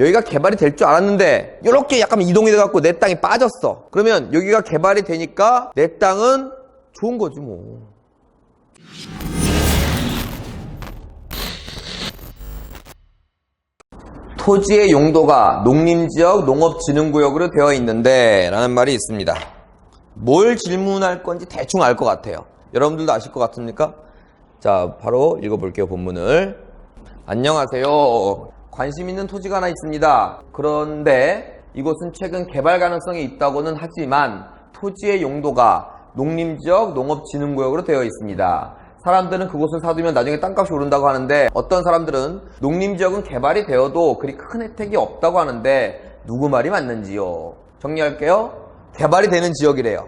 여기가 개발이 될 줄 알았는데 이렇게 약간 이동이 돼갖고 내 땅이 빠졌어. 그러면 여기가 개발이 되니까 내 땅은 좋은 거지 뭐. 토지의 용도가 농림지역, 농업진흥구역으로 되어 있는데 라는 말이 있습니다. 뭘 질문할 건지 대충 알 것 같아요. 여러분들도 아실 것 같습니까? 자, 바로 읽어볼게요. 본문을. 안녕하세요. 관심 있는 토지가 하나 있습니다. 그런데 이곳은 최근 개발 가능성이 있다고는 하지만 토지의 용도가 농림지역, 농업진흥구역으로 되어 있습니다. 사람들은 그곳을 사두면 나중에 땅값이 오른다고 하는데 어떤 사람들은 농림지역은 개발이 되어도 그리 큰 혜택이 없다고 하는데 누구 말이 맞는지요? 정리할게요. 개발이 되는 지역이래요.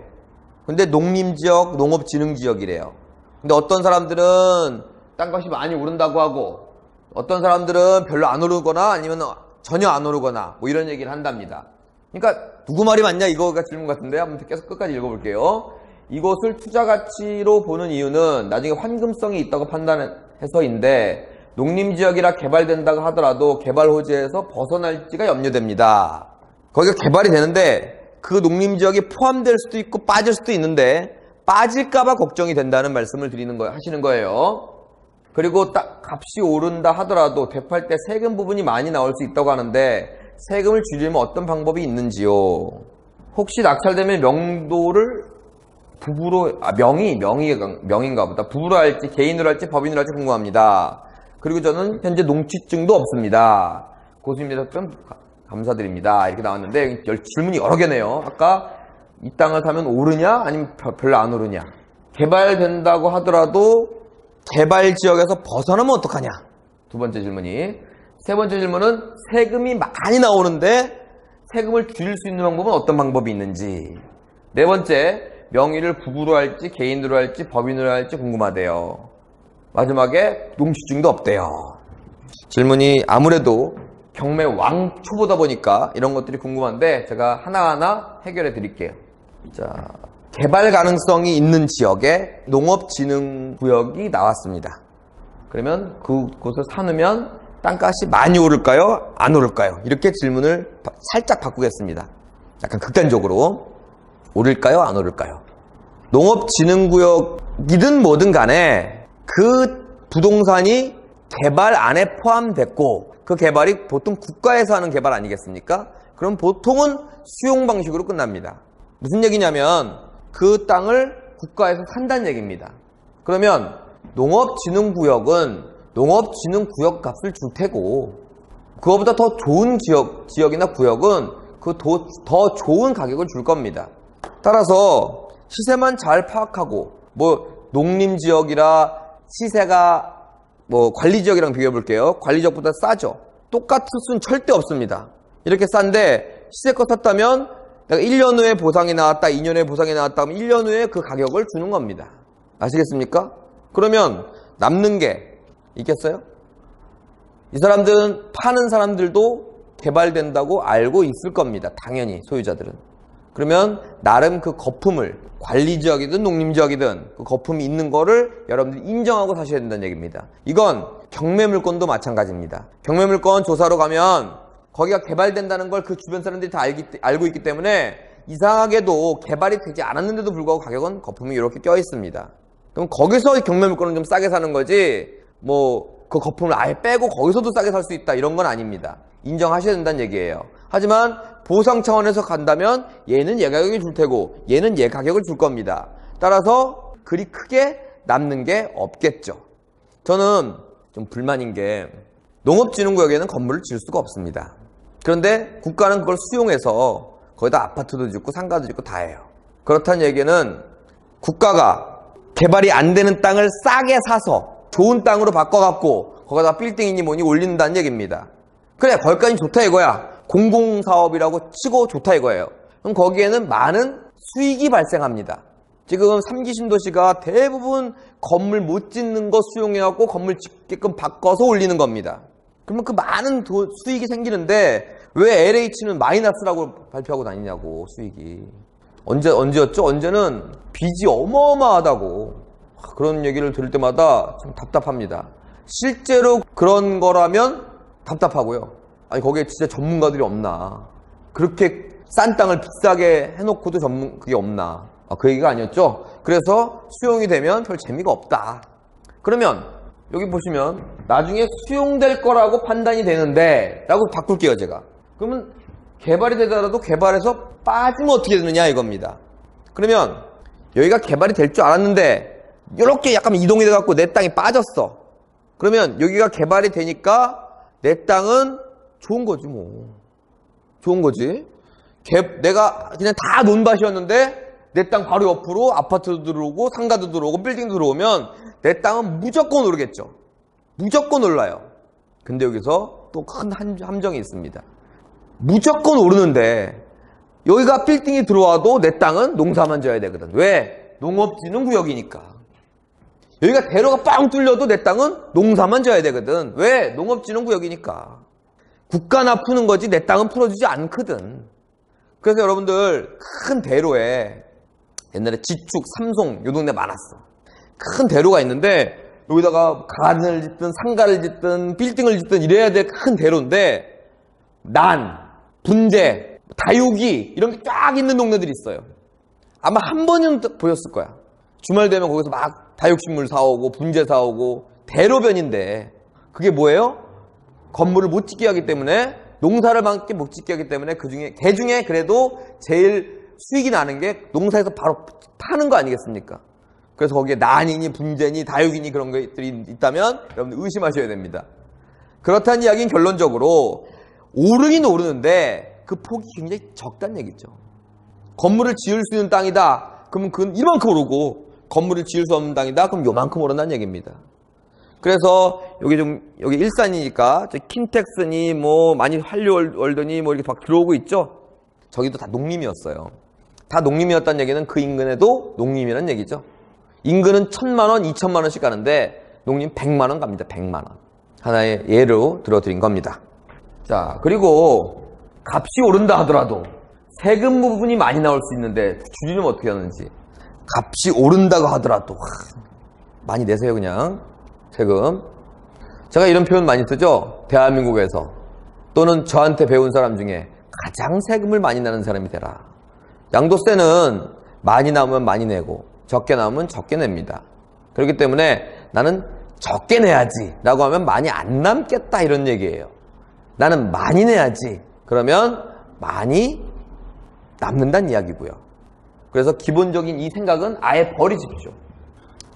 근데 농림지역, 농업진흥지역이래요. 근데 어떤 사람들은 땅값이 많이 오른다고 하고 어떤 사람들은 별로 안 오르거나 아니면 전혀 안 오르거나 뭐 이런 얘기를 한답니다. 그러니까 누구 말이 맞냐 이거가 질문 같은데 한번 계속 끝까지 읽어볼게요. 이것을 투자가치로 보는 이유는 나중에 환금성이 있다고 판단해서인데 농림지역이라 개발된다고 하더라도 개발호재에서 벗어날지가 염려됩니다. 거기가 개발이 되는데 그 농림지역이 포함될 수도 있고 빠질 수도 있는데 빠질까봐 걱정이 된다는 말씀을 하시는 거예요. 그리고 딱 값이 오른다 하더라도 되팔 때 세금 부분이 많이 나올 수 있다고 하는데 세금을 줄이려면 어떤 방법이 있는지요? 혹시 낙찰되면 명도를 부부로, 명인가 보다. 부부로 할지, 개인으로 할지, 법인으로 할지 궁금합니다. 그리고 저는 현재 농취증도 없습니다. 고수님께서 감사드립니다. 이렇게 나왔는데, 질문이 여러 개네요. 아까 이 땅을 사면 오르냐? 아니면 별로 안 오르냐? 개발된다고 하더라도 개발 지역에서 벗어나면 어떡하냐? 두 번째 질문이. 세 번째 질문은 세금이 많이 나오는데 세금을 줄일 수 있는 방법은 어떤 방법이 있는지. 네 번째, 명의를 부부로 할지 개인으로 할지 법인으로 할지 궁금하대요. 마지막에 농취증도 없대요. 질문이 아무래도 경매 왕초보다 보니까 이런 것들이 궁금한데 제가 하나하나 해결해 드릴게요. 자, 개발 가능성이 있는 지역에 농업진흥구역이 나왔습니다. 그러면 그곳을 사놓으면 땅값이 많이 오를까요? 안 오를까요? 이렇게 질문을 살짝 바꾸겠습니다. 약간 극단적으로. 오를까요? 안 오를까요? 농업진흥구역이든 뭐든 간에 그 부동산이 개발 안에 포함됐고 그 개발이 보통 국가에서 하는 개발 아니겠습니까? 그럼 보통은 수용 방식으로 끝납니다. 무슨 얘기냐면 그 땅을 국가에서 산다는 얘기입니다. 그러면 농업진흥구역은 농업진흥구역 값을 줄 테고 그거보다 더 좋은 지역이나 구역은 그 더 좋은 가격을 줄 겁니다. 따라서 시세만 잘 파악하고 뭐 농림지역이라 시세가 뭐 관리지역이랑 비교해 볼게요. 관리지역보다 싸죠. 똑같을 수는 절대 없습니다. 이렇게 싼데 시세껏 샀다면 내가 1년 후에 보상이 나왔다 2년 후에 보상이 나왔다 하면 1년 후에 그 가격을 주는 겁니다. 아시겠습니까? 그러면 남는 게 있겠어요? 이 사람들은 파는 사람들도 개발된다고 알고 있을 겁니다. 당연히 소유자들은. 그러면 나름 그 거품을 관리지역이든 농림지역이든 그 거품이 있는 거를 여러분들이 인정하고 사셔야 된다는 얘기입니다. 이건 경매물건도 마찬가지입니다. 경매물건 조사로 가면 거기가 개발된다는 걸 그 주변 사람들이 다 알고 있기 때문에 이상하게도 개발이 되지 않았는데도 불구하고 가격은 거품이 이렇게 껴 있습니다. 그럼 거기서 경매물건은 좀 싸게 사는 거지 뭐 그 거품을 아예 빼고 거기서도 싸게 살 수 있다 이런 건 아닙니다. 인정하셔야 된다는 얘기예요. 하지만 보상 차원에서 간다면 얘는 얘 가격을 줄 테고 얘는 얘 가격을 줄 겁니다. 따라서 그리 크게 남는 게 없겠죠. 저는 좀 불만인 게 농업진흥구역에는 건물을 지을 수가 없습니다. 그런데 국가는 그걸 수용해서 거기다 아파트도 짓고 상가도 짓고 다 해요. 그렇다는 얘기는 국가가 개발이 안 되는 땅을 싸게 사서 좋은 땅으로 바꿔갖고 거기다 빌딩이니 뭐니 올린다는 얘기입니다. 그래 거기까지 좋다 이거야. 공공사업이라고 치고 좋다 이거예요. 그럼 거기에는 많은 수익이 발생합니다. 지금 3기 신도시가 대부분 건물 못 짓는 거 수용해갖고 건물 짓게끔 바꿔서 올리는 겁니다. 그러면 그 많은 수익이 생기는데 왜 LH는 마이너스라고 발표하고 다니냐고 수익이. 언제였죠? 언제는 빚이 어마어마하다고. 그런 얘기를 들을 때마다 참 답답합니다. 실제로 그런 거라면 답답하고요. 아니 거기에 진짜 전문가들이 없나? 그렇게 싼 땅을 비싸게 해놓고도 그게 없나? 그 얘기가 아니었죠. 그래서 수용이 되면 별 재미가 없다. 그러면 여기 보시면 나중에 수용될 거라고 판단이 되는데 라고 바꿀게요 제가. 그러면 개발이 되더라도 개발해서 빠지면 어떻게 되느냐 이겁니다. 그러면 여기가 개발이 될 줄 알았는데 이렇게 약간 이동이 돼갖고 내 땅이 빠졌어. 그러면 여기가 개발이 되니까 내 땅은 좋은 거지 뭐. 좋은 거지. 내가 그냥 다 논밭이었는데 내 땅 바로 옆으로 아파트도 들어오고 상가도 들어오고 빌딩도 들어오면 내 땅은 무조건 오르겠죠. 무조건 올라요. 근데 여기서 또 큰 함정이 있습니다. 무조건 오르는데 여기가 빌딩이 들어와도 내 땅은 농사만 져야 되거든. 왜? 농업진흥구역이니까. 여기가 대로가 빵 뚫려도 내 땅은 농사만 져야 되거든. 왜? 농업진흥구역이니까. 국가나 푸는 거지 내 땅은 풀어주지 않거든. 그래서 여러분들 큰 대로에 옛날에 지축, 삼송 요 동네 많았어. 큰 대로가 있는데 여기다가 가든을 짓든 상가를 짓든 빌딩을 짓든 이래야 될 큰 대로인데 난, 분재, 다육이 이런 게 쫙 있는 동네들이 있어요. 아마 한 번은 보였을 거야. 주말 되면 거기서 막 다육식물 사오고 분재 사오고 대로변인데 그게 뭐예요? 건물을 못 짓게 하기 때문에 농사를 밖에 못 짓게 하기 때문에 그 중에 그래도 제일 수익이 나는 게 농사에서 바로 파는 거 아니겠습니까? 그래서 거기에 난이니 분재니 다육이니 그런 것들이 있다면 여러분들 의심하셔야 됩니다. 그렇다는 이야기는 결론적으로 오르긴 오르는데 그 폭이 굉장히 적다는 얘기죠. 건물을 지을 수 있는 땅이다. 그러면 그건 이만큼 오르고 건물을 지을 수 없는 땅이다. 그럼 요만큼 오른다는 얘기입니다. 그래서 여기 일산이니까 킨텍스니 뭐 많이 한류월드니 뭐 이렇게 막 들어오고 있죠. 저기도 다 농림이었어요. 다 농림이었다는 얘기는 그 인근에도 농림이라는 얘기죠. 인근은 1,000만 원, 2,000만 원씩 가는데 농림 100만 원 갑니다. 100만 원. 하나의 예로 들어드린 겁니다. 자, 그리고 값이 오른다 하더라도 세금 부분이 많이 나올 수 있는데 주주는 어떻게 하는지. 값이 오른다고 하더라도 많이 내세요 그냥 세금. 제가 이런 표현 많이 쓰죠. 대한민국에서 또는 저한테 배운 사람 중에 가장 세금을 많이 내는 사람이 되라. 양도세는 많이 나오면 많이 내고 적게 나오면 적게 냅니다. 그렇기 때문에 나는 적게 내야지 라고 하면 많이 안 남겠다 이런 얘기예요. 나는 많이 내야지 그러면 많이 남는다는 이야기고요. 그래서 기본적인 이 생각은 아예 버리십시오.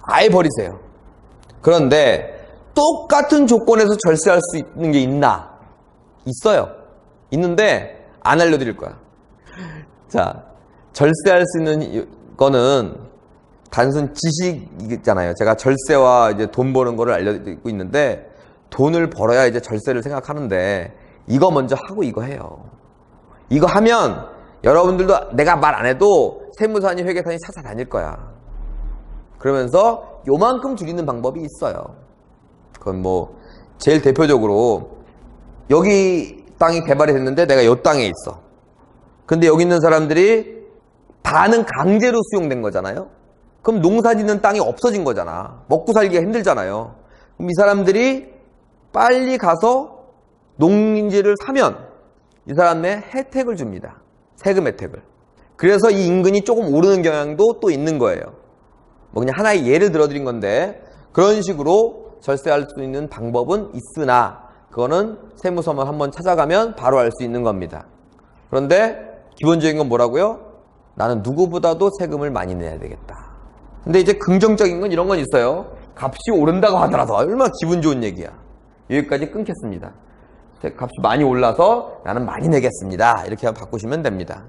아예 버리세요. 그런데 똑같은 조건에서 절세할 수 있는 게 있나? 있어요. 있는데 안 알려드릴 거야. 자, 절세할 수 있는 거는 단순 지식이잖아요. 제가 절세와 이제 돈 버는 거를 알려드리고 있는데 돈을 벌어야 이제 절세를 생각하는데 이거 먼저 하고 이거 해요. 이거 하면 여러분들도 내가 말 안 해도 세무사니 회계사니 찾아다닐 거야. 그러면서 요만큼 줄이는 방법이 있어요. 그건 뭐 제일 대표적으로 여기 땅이 개발이 됐는데 내가 요 땅에 있어. 근데 여기 있는 사람들이 반은 강제로 수용된 거잖아요. 그럼 농사 짓는 땅이 없어진 거잖아. 먹고 살기가 힘들잖아요. 그럼 이 사람들이 빨리 가서 농지를 사면 이 사람의 혜택을 줍니다. 세금 혜택을. 그래서 이 인근이 조금 오르는 경향도 또 있는 거예요. 뭐 그냥 하나의 예를 들어드린 건데 그런 식으로 절세할 수 있는 방법은 있으나 그거는 세무서만 한번 찾아가면 바로 알 수 있는 겁니다. 그런데 기본적인 건 뭐라고요? 나는 누구보다도 세금을 많이 내야 되겠다. 근데 이제 긍정적인 건 이런 건 있어요. 값이 오른다고 하더라도 얼마나 기분 좋은 얘기야. 여기까지 끊겠습니다. 값이 많이 올라서 나는 많이 내겠습니다. 이렇게 바꾸시면 됩니다.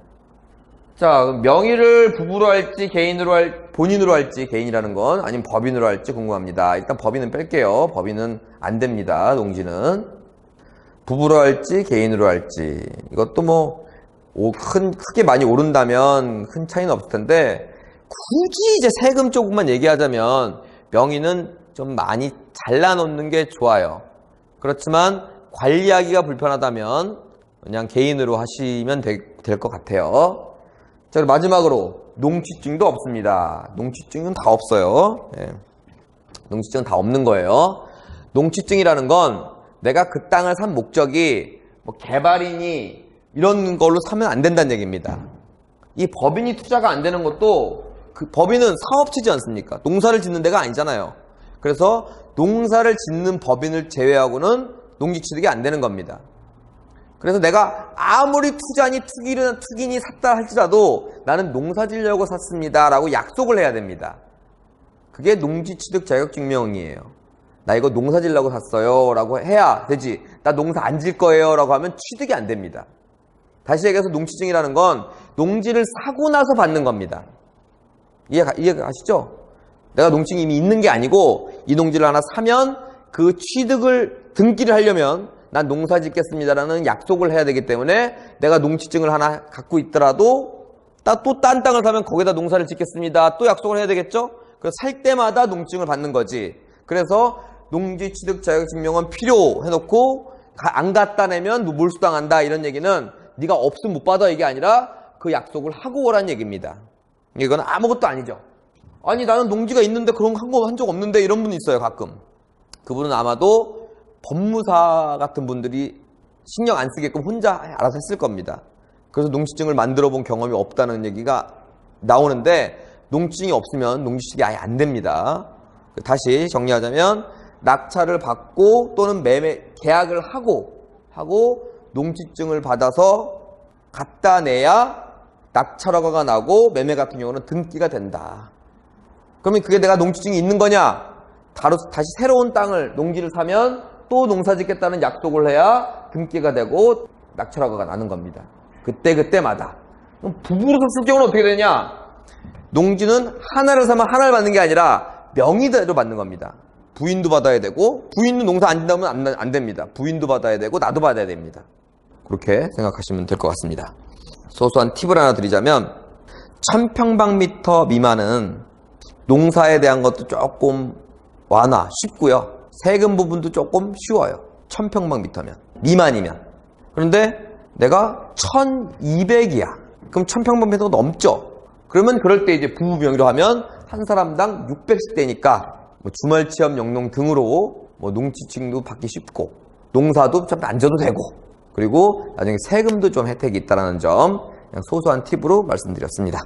자, 명의를 부부로 할지 본인으로 할지 개인이라는 건 아니면 법인으로 할지 궁금합니다. 일단 법인은 뺄게요. 법인은 안 됩니다. 농지는. 부부로 할지 개인으로 할지 이것도 뭐 크게 많이 오른다면 큰 차이는 없을 텐데 굳이 이제 세금 쪽만 얘기하자면 명의는 좀 많이 잘라놓는 게 좋아요. 그렇지만 관리하기가 불편하다면 그냥 개인으로 하시면 될 것 같아요. 자, 그리고 마지막으로 농취증도 없습니다. 농취증은 다 없어요. 네. 농취증은 다 없는 거예요. 농취증이라는 건 내가 그 땅을 산 목적이 뭐 개발인이 이런 걸로 사면 안 된다는 얘기입니다. 이 법인이 투자가 안 되는 것도 그 법인은 사업체지 않습니까? 농사를 짓는 데가 아니잖아요. 그래서 농사를 짓는 법인을 제외하고는 농지취득이 안 되는 겁니다. 그래서 내가 아무리 투기인이 샀다 할지라도 나는 농사 지려고 샀습니다 라고 약속을 해야 됩니다. 그게 농지취득 자격증명이에요. 나 이거 농사 지려고 샀어요 라고 해야 되지. 나 농사 안 질 거예요 라고 하면 취득이 안 됩니다. 다시 얘기해서 농지증이라는 건 농지를 사고 나서 받는 겁니다. 이해가시죠? 내가 농지증이 이미 있는 게 아니고 이 농지를 하나 사면 그 취득을 등기를 하려면 난 농사 짓겠습니다라는 약속을 해야 되기 때문에 내가 농지증을 하나 갖고 있더라도 또 딴 땅을 사면 거기다 농사를 짓겠습니다. 또 약속을 해야 되겠죠? 그래서 살 때마다 농지증을 받는 거지. 그래서 농지취득 자격증명은 필요해놓고 안 갖다 내면 몰수당한다 이런 얘기는 네가 없으면 못 받아 이게 아니라 그 약속을 하고 오란 얘기입니다. 이건 아무것도 아니죠. 아니 나는 농지가 있는데 그런 거 한 적 없는데 이런 분이 있어요 가끔. 그분은 아마도 법무사 같은 분들이 신경 안 쓰게끔 혼자 알아서 했을 겁니다. 그래서 농지증을 만들어 본 경험이 없다는 얘기가 나오는데 농지증이 없으면 농지취득이 아예 안 됩니다. 다시 정리하자면 낙찰을 받고 또는 계약을 하고 농지증을 받아서 갖다 내야 낙찰 허가가 나고 매매 같은 경우는 등기가 된다. 그러면 그게 내가 농지증이 있는 거냐? 다시 새로운 땅을 농지를 사면 또 농사 짓겠다는 약속을 해야 등기가 되고 낙찰 허가가 나는 겁니다. 그때마다. 그럼 부부로 샀을 경우는 어떻게 되냐? 농지는 하나를 사면 하나를 받는 게 아니라 명의대로 받는 겁니다. 부인도 받아야 되고 부인도 농사 안 짓다면 안 됩니다. 부인도 받아야 되고 나도 받아야 됩니다. 그렇게 생각하시면 될 것 같습니다. 소소한 팁을 하나 드리자면 1000평방미터 미만은 농사에 대한 것도 조금 쉽고요. 세금 부분도 조금 쉬워요. 1000평방미터면 미만이면. 그런데 내가 1200이야. 그럼 1000평방미터가 넘죠. 그러면 그럴 때 이제 부부 명의로 하면 한 사람당 600씩 되니까 주말 체험 영농 등으로 농지증도 받기 쉽고 농사도 좀 안 져도 되고 그리고 나중에 세금도 좀 혜택이 있다는 점 그냥 소소한 팁으로 말씀드렸습니다.